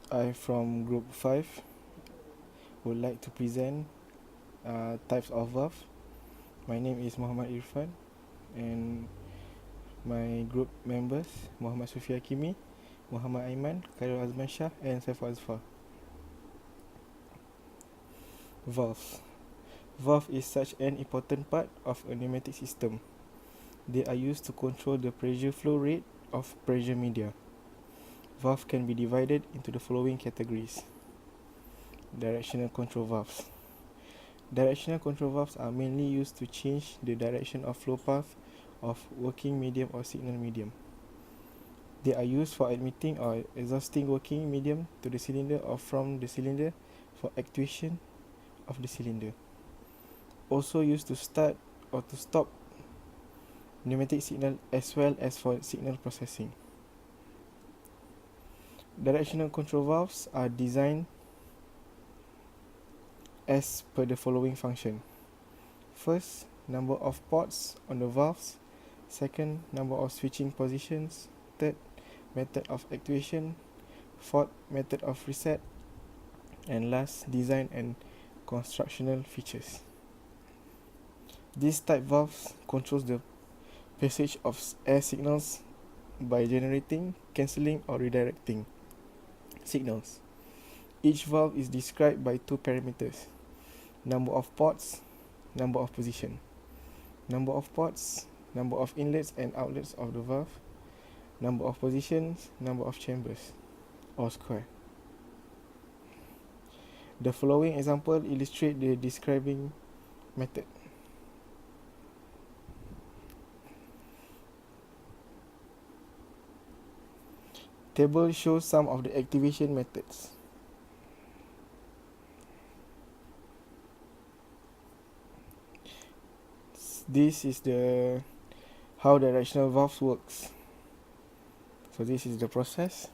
I from group 5 would like to present types of valve. My name is Muhammad Irfan and my group members Muhammad Sufi Hakimi, Muhammad Aiman, Khairul Azman Shah and Saiful Azfar. Valves. Valve is such an important part of a pneumatic system. They are used to control the pressure flow rate of pressure media. Valve can be divided into the following categories. Directional control valves. Directional control valves are mainly used to change the direction of flow path of working medium or signal medium. They are used for admitting or exhausting working medium to the cylinder or from the cylinder for actuation of the cylinder. Also used to start or to stop pneumatic signal as well as for signal processing. Directional control valves are designed as per the following function. First, number of ports on the valves. Second, number of switching positions. Third, method of actuation. Fourth, method of reset. And last, design and constructional features. This type valves controls the passage of air signals by generating, cancelling or redirecting signals. Each valve is described by two parameters: number of ports, number of position. Number of ports, number of inlets and outlets of the valve. Number of positions, number of chambers, or square. The following example illustrate the describing method. Table shows some of the activation methods. This is the how directional valves works. So this is the process.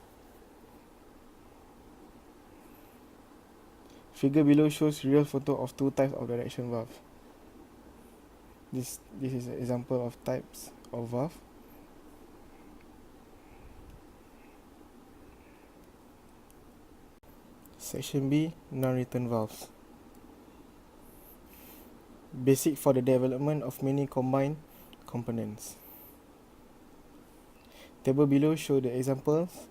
Figure below shows real photo of two types of direction valve. This is an example of types of valve. Section B, non-return valves. Basic for the development of many combined components. Table below show the examples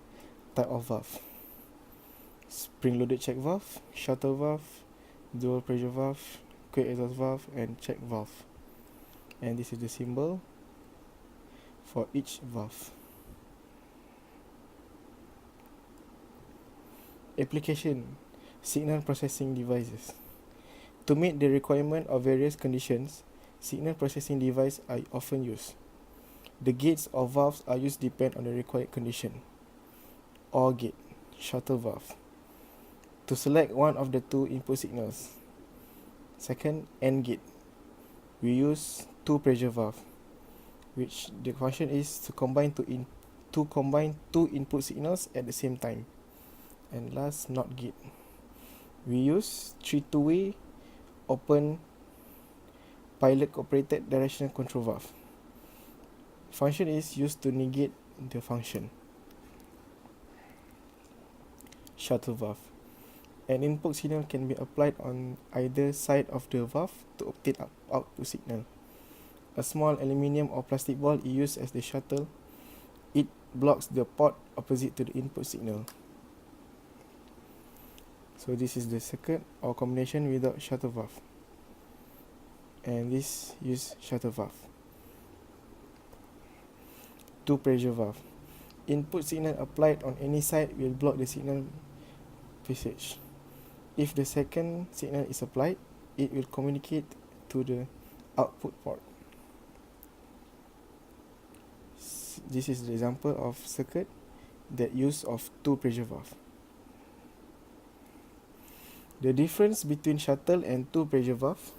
type of valve. Spring-loaded check valve, shuttle valve, dual pressure valve, quick exhaust valve, and check valve. And this is the symbol for each valve. Application: signal processing devices. To meet the requirement of various conditions, signal processing devices are often used. The gates or valves are used depend on the required condition. OR gate, shuttle valve. To select one of the two input signals. Second, AND gate. We use two pressure valve, which the function is to combine two input signals at the same time. And last, NOT gate. We use three two-way open pilot operated directional control valve. Function is used to negate the function. Shuttle valve. An input signal can be applied on either side of the valve to obtain output signal. A small aluminium or plastic ball is used as the shuttle. It blocks the port opposite to the input signal. So this is the circuit or combination without shuttle valve. And this use shuttle valve. Two pressure valve. Input signal applied on any side will block the signal passage. If the second signal is applied, it will communicate to the output port. This is the example of circuit that use of two pressure valve. The difference between shuttle and two pressure valve.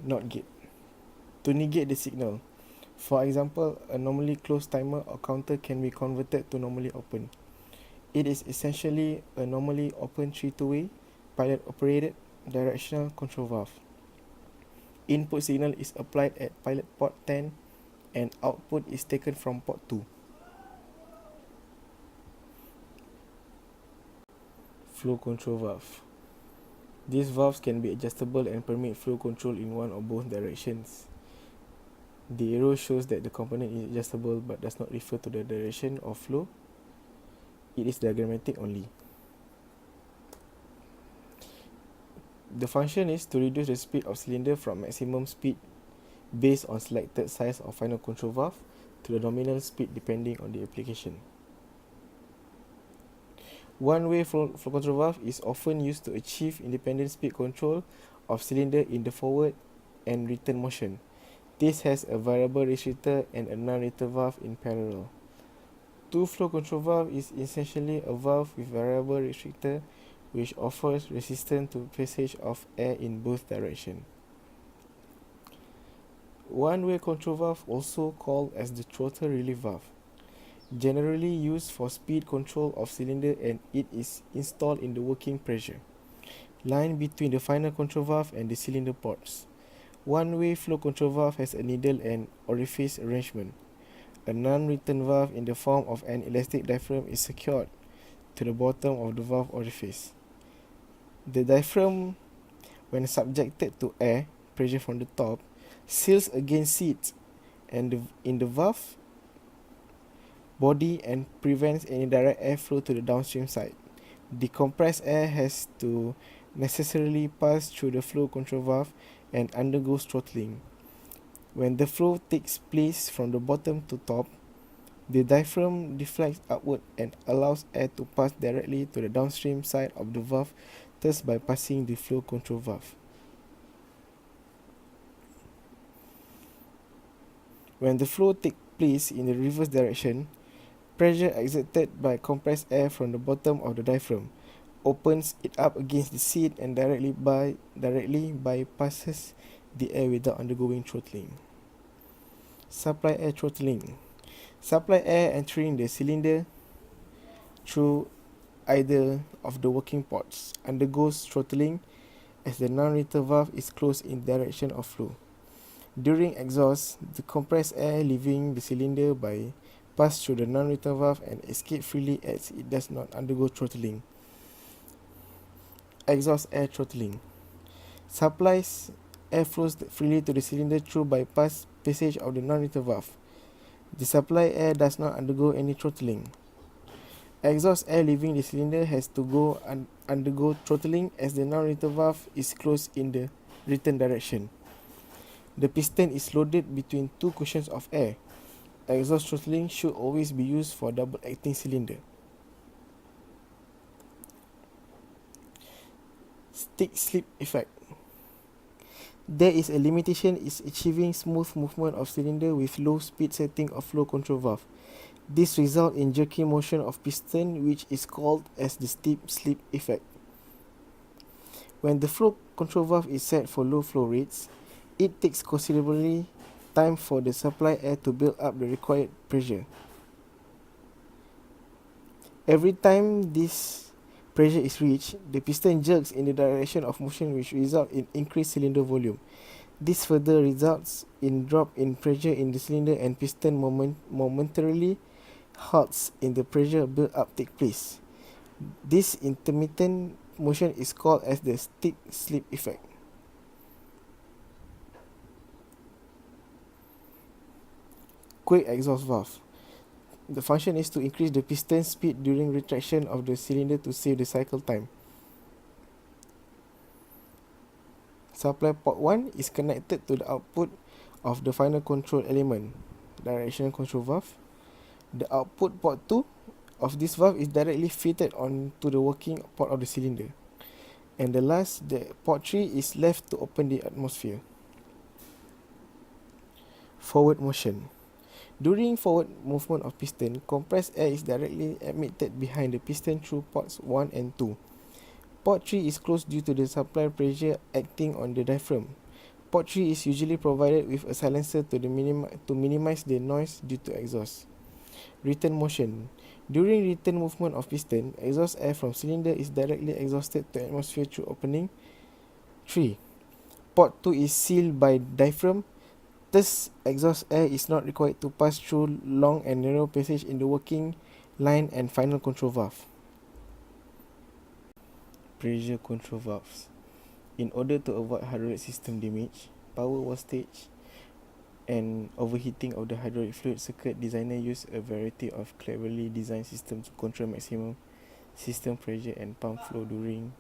NOT gate. To negate the signal. For example, a normally closed timer or counter can be converted to normally open. It is essentially a normally open three-way pilot operated directional control valve. Input signal is applied at pilot port 10 and output is taken from port 2. flow control valve. These valves can be adjustable and permit flow control in one or both directions. The arrow shows that the component is adjustable but does not refer to the direction of flow. It is diagrammatic only. The function is to reduce the speed of cylinder from maximum speed based on selected size of final control valve to the nominal speed depending on the application. One-way flow control valve is often used to achieve independent speed control of cylinder in the forward and return motion. This has a variable restrictor and a non-return valve in parallel. Two-flow control valve is essentially a valve with variable restrictor which offers resistance to passage of air in both directions. One-way control valve, also called as the throttle relief valve, generally used for speed control of cylinder, and it is installed in the working pressure line between the final control valve and the cylinder ports. One-way flow control valve has a needle and orifice arrangement. A non-return valve in the form of an elastic diaphragm is secured to the bottom of the valve orifice. The diaphragm, when subjected to air pressure from the top, seals against seats and in the valve body and prevents any direct airflow to the downstream side. The compressed air has to necessarily pass through the flow control valve and undergoes throttling. When the flow takes place from the bottom to top, the diaphragm deflects upward and allows air to pass directly to the downstream side of the valve, thus bypassing the flow control valve. When the flow takes place in the reverse direction, pressure exerted by compressed air from the bottom of the diaphragm opens it up against the seat and directly bypasses the air without undergoing throttling. Supply air throttling. Supply air entering the cylinder through either of the working ports undergoes throttling as the non-return valve is closed in direction of flow. During exhaust, the compressed air leaving the cylinder pass through the non-return valve and escape freely as it does not undergo throttling. Exhaust air throttling. Supplies air flows freely to the cylinder through bypass passage of the non-return valve. The supply air does not undergo any throttling. Exhaust air leaving the cylinder has to undergo throttling as the non-return valve is closed in the return direction. The piston is loaded between two cushions of air. Exhaust throttling should always be used for double-acting cylinder. Stick-slip effect. There is a limitation in achieving smooth movement of cylinder with low speed setting of flow control valve. This results in jerky motion of piston, which is called as the stick-slip effect. When the flow control valve is set for low flow rates, it takes considerably time for the supply air to build up the required pressure. Every time this pressure is reached, the piston jerks in the direction of motion, which results in increased cylinder volume. This further results in drop in pressure in the cylinder and piston momentarily halts in the pressure build-up take place. This intermittent motion is called as the stick-slip effect. Quick exhaust valve. The function is to increase the piston speed during retraction of the cylinder to save the cycle time. Supply port 1 is connected to the output of the final control element, directional control valve. The output port 2 of this valve is directly fitted onto the working port of the cylinder. And the port 3 is left to open the atmosphere. Forward motion. During forward movement of piston, compressed air is directly admitted behind the piston through ports 1 and 2. Port 3 is closed due to the supply pressure acting on the diaphragm. Port 3 is usually provided with a silencer to minimize the noise due to exhaust. Return motion. During return movement of piston, exhaust air from cylinder is directly exhausted to atmosphere through opening 3. Port 2 is sealed by diaphragm. Thus, exhaust air is not required to pass through long and narrow passage in the working line and final control valve. pressure control valves. In order to avoid hydraulic system damage, power wastage, and overheating of the hydraulic fluid circuit, designer use a variety of cleverly designed systems to control maximum system pressure and pump flow during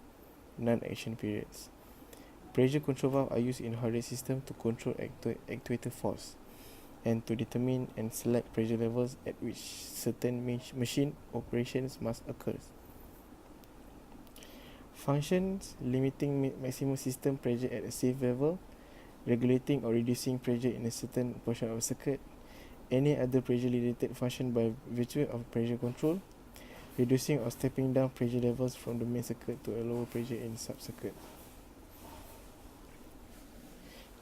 non-action periods. Pressure control valves are used in hydraulic system to control actuator force and to determine and select pressure levels at which certain machine operations must occur. Functions limiting maximum system pressure at a safe level, regulating or reducing pressure in a certain portion of a circuit, any other pressure related function by virtue of pressure control, reducing or stepping down pressure levels from the main circuit to a lower pressure in sub-circuit.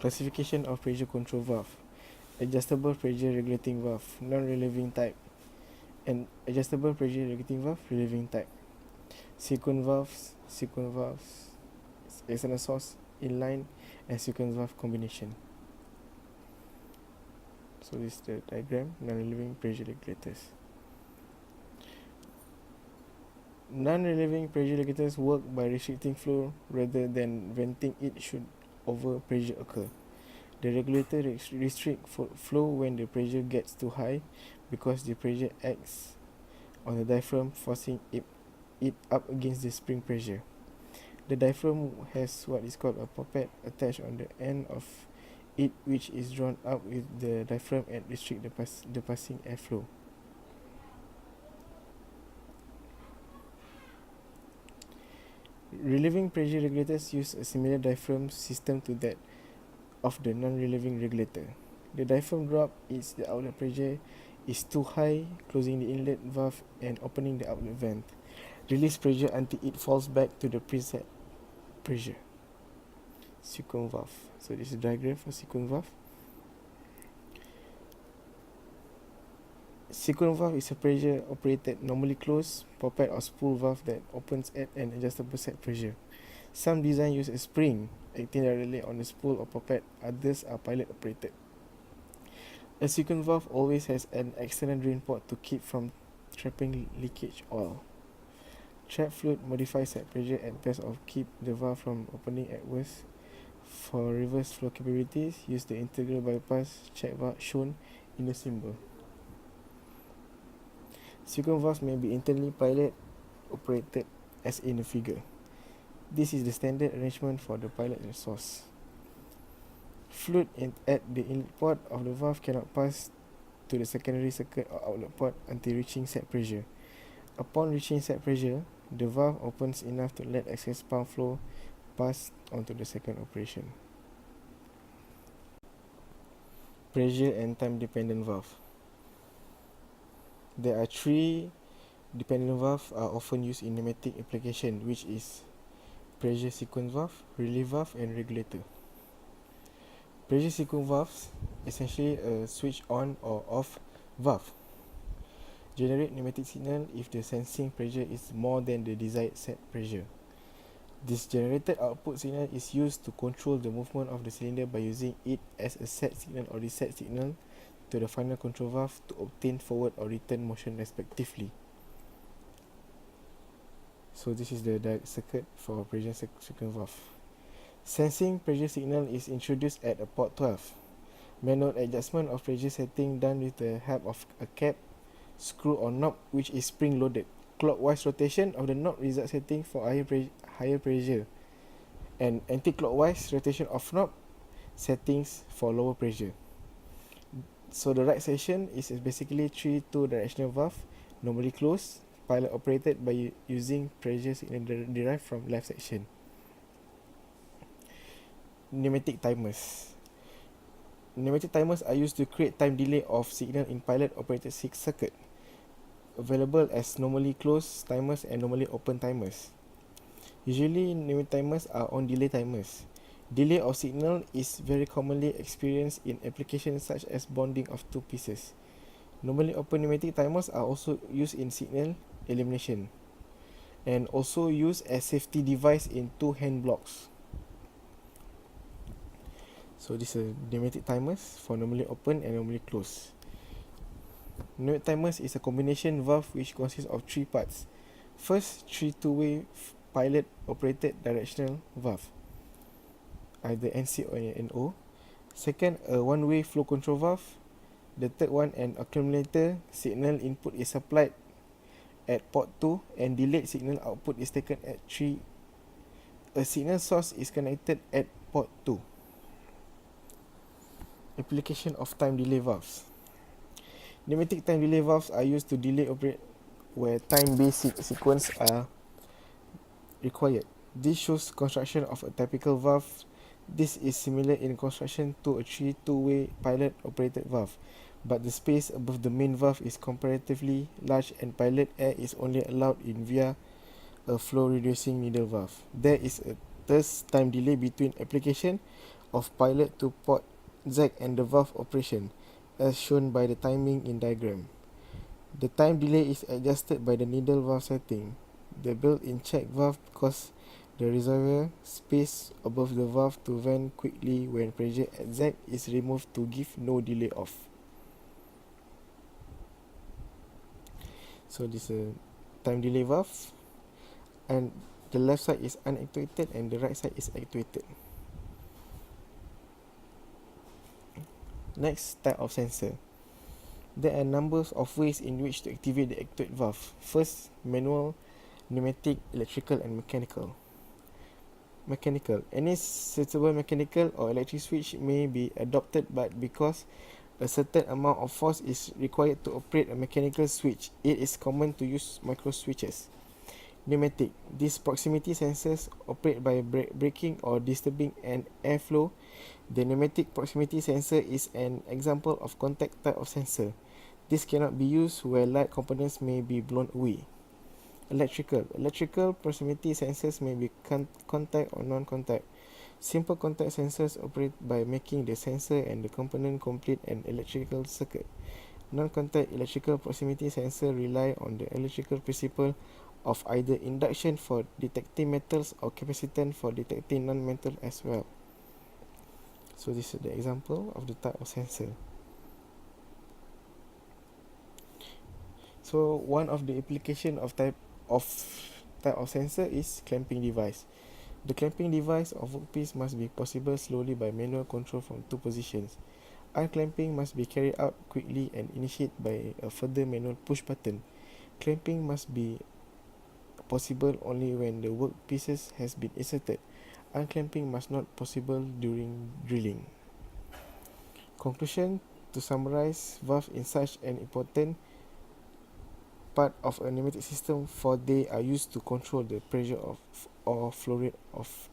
Classification of pressure control valve. Adjustable pressure regulating valve, non-relieving type, and adjustable pressure regulating valve, relieving type. Sequence valves, external source, inline, and sequence valve combination. So this is the diagram, non-relieving pressure regulators. Non-relieving pressure regulators work by restricting flow rather than venting it should overpressure occur. The regulator restricts flow when the pressure gets too high because the pressure acts on the diaphragm, forcing it up against the spring pressure. The diaphragm has what is called a poppet attached on the end of it, which is drawn up with the diaphragm and restrict the passing airflow. Relieving pressure regulators use a similar diaphragm system to that of the non-relieving regulator. The diaphragm drop is the outlet pressure is too high, closing the inlet valve and opening the outlet vent. Release pressure until it falls back to the preset pressure. Sequence valve. So this is a diagram for sequence valve. Sequence valve is a pressure operated normally closed poppet or spool valve that opens at an adjustable set pressure. Some designs use a spring acting directly on the spool or poppet, others are pilot operated. A sequence valve always has an external drain port to keep from trapping leakage oil. Trap fluid modifies set pressure at best or keep the valve from opening at worst. For reverse flow capabilities, use the integral bypass check valve shown in the symbol. Sequence valves may be internally pilot operated as in the figure. This is the standard arrangement for the pilot and source. Fluid at the inlet port of the valve cannot pass to the secondary circuit or outlet port until reaching set pressure. Upon reaching set pressure, the valve opens enough to let excess pump flow pass onto the second operation. Pressure and time dependent valve. There are three dependent valves are often used in pneumatic application, which is pressure sequence valve, relief valve, and regulator. Pressure sequence valves, essentially a switch on or off valve, generate pneumatic signal if the sensing pressure is more than the desired set pressure. This generated output signal is used to control the movement of the cylinder by using it as a set signal or reset signal to the final control valve to obtain forward or return motion respectively. So this is the circuit for pressure sequence valve. Sensing pressure signal is introduced at a port 12. Manual adjustment of pressure setting done with the help of a cap, screw or knob which is spring loaded. Clockwise rotation of the knob results setting for higher pressure, and anti-clockwise rotation of knob settings for lower pressure. So the right section is basically 3 two-directional valve, normally closed, pilot operated by using pressure signal derived from left section. Pneumatic timers. Pneumatic timers are used to create time delay of signal in pilot operated circuit, available as normally closed timers and normally open timers. Usually pneumatic timers are on delay timers. Delay of signal is very commonly experienced in applications such as bonding of two pieces. Normally open pneumatic timers are also used in signal elimination and also used as safety device in two hand blocks. So this is pneumatic timers for normally open and normally closed. Pneumatic timers is a combination valve which consists of three parts. First, three two-way pilot operated directional valve, either NC or NO. Second, a one-way flow control valve. The third one, an accumulator. Signal input is supplied at port 2 and delayed signal output is taken at 3. A signal source is connected at port 2. Application of time delay valves. Pneumatic time delay valves are used to delay operate where time-based sequence are required. This shows construction of a typical valve. This is similar in construction to a two-way pilot operated valve, but the space above the main valve is comparatively large and pilot air is only allowed in via a flow reducing needle valve. There is a thus time delay between application of pilot to port Z and the valve operation, as shown by the timing in diagram. The time delay is adjusted by the needle valve setting. The built-in check valve causes the reservoir space above the valve to vent quickly when pressure at Z is removed to give no delay off. So this is a time delay valve, and the left side is unactuated and the right side is actuated. Next, type of sensor. There are numbers of ways in which to activate the actuate valve. First, manual, pneumatic, electrical and mechanical. Mechanical. Any suitable mechanical or electric switch may be adopted, but because a certain amount of force is required to operate a mechanical switch, it is common to use micro switches. Pneumatic. These proximity sensors operate by braking or disturbing an airflow. The pneumatic proximity sensor is an example of contact type of sensor. This cannot be used where light components may be blown away. Electrical. Electrical proximity sensors may be contact or non-contact. Simple contact sensors operate by making the sensor and the component complete an electrical circuit. Non-contact electrical proximity sensor rely on the electrical principle of either induction for detecting metals or capacitance for detecting non-metal as well. So this is the example of the type of sensor. So one of the application of type of sensor is clamping device. The clamping device of workpiece must be possible slowly by manual control from two positions. Unclamping must be carried out quickly and initiated by a further manual push button. Clamping must be possible only when the workpieces has been inserted. Unclamping must not possible during drilling. Conclusion: to summarize, valve is such an important part of a pneumatic system, for they are used to control the pressure of or flow rate of